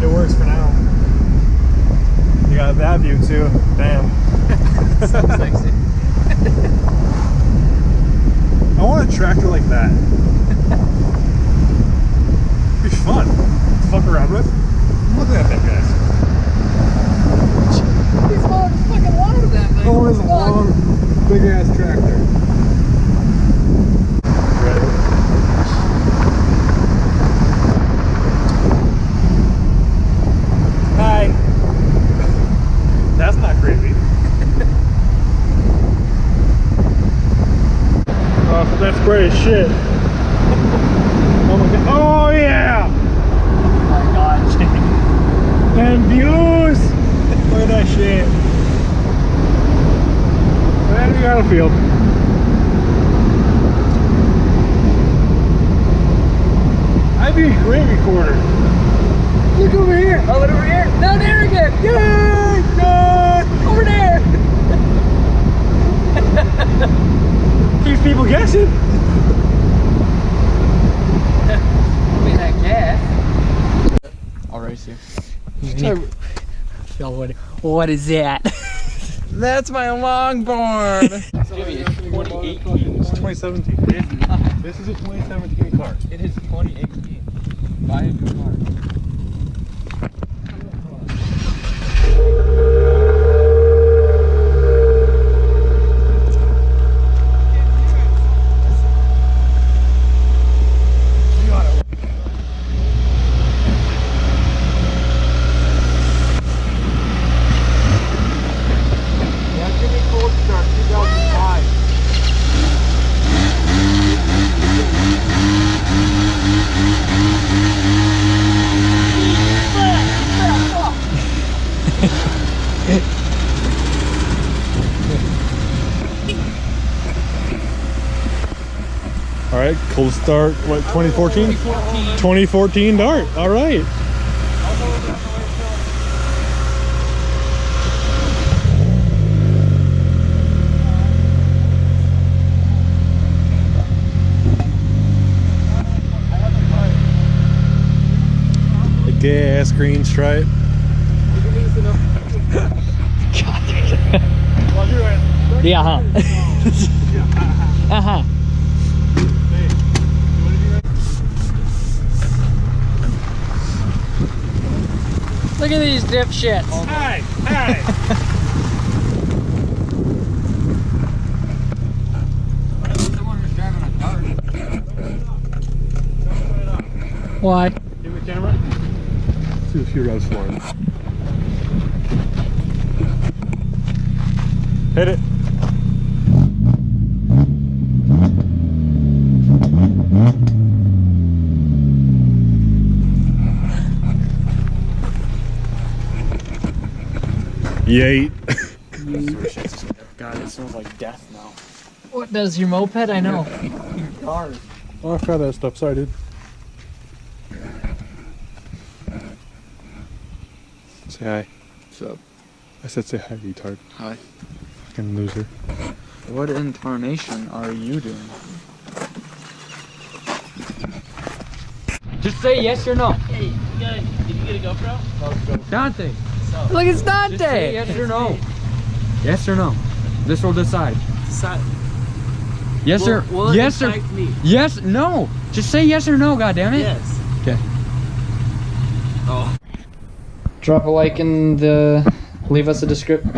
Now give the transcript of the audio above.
it works for now. You got that view too. Damn. So sexy. I want a tractor like that. It'd be fun to fuck around with. Look at that thing, guys. He's going fucking loud of that thing. Oh, it's a long, big ass tractor. Ready? Hi. That's not creepy. Oh, that's great as shit. Oh my god. Oh yeah! Oh my god. And views! Look at that shit. And the battlefield. I'd be a great recorder. Look over here. Oh, look over here. No, there again. Yay! Yay! Over there. Keeps people guessing. Look at that gas. I'll race you. What is that? That's my longboard. Jimmy, it's 2018. It's 2017. It is not. This is a 2017 car. It is 2018. Buy a new car. All right, cold start. What, 2014? 2014 Dart. All right. The gas green stripe. Yeah, huh? Uh-huh. Look at these dipshits. Hi, hi. Someone was driving a dart. Why? Give me the camera. See a few rows for him. Hit it. Yeet. God, it smells like death now. What does your moped? I know. Your car. Oh, I forgot that stuff. Sorry, dude. Say hi. What's up? I said say hi, retard. Hi. Fucking loser. What incarnation are you doing? Just say yes or no. Hey, did you get a GoPro? Dante. Look, it's Dante. Just say yes or no. Yes or no. This will decide. Yes or yes or me? yes. No. Just say yes or no. God damn it. Yes. Okay. Oh. Drop a like and leave us a description.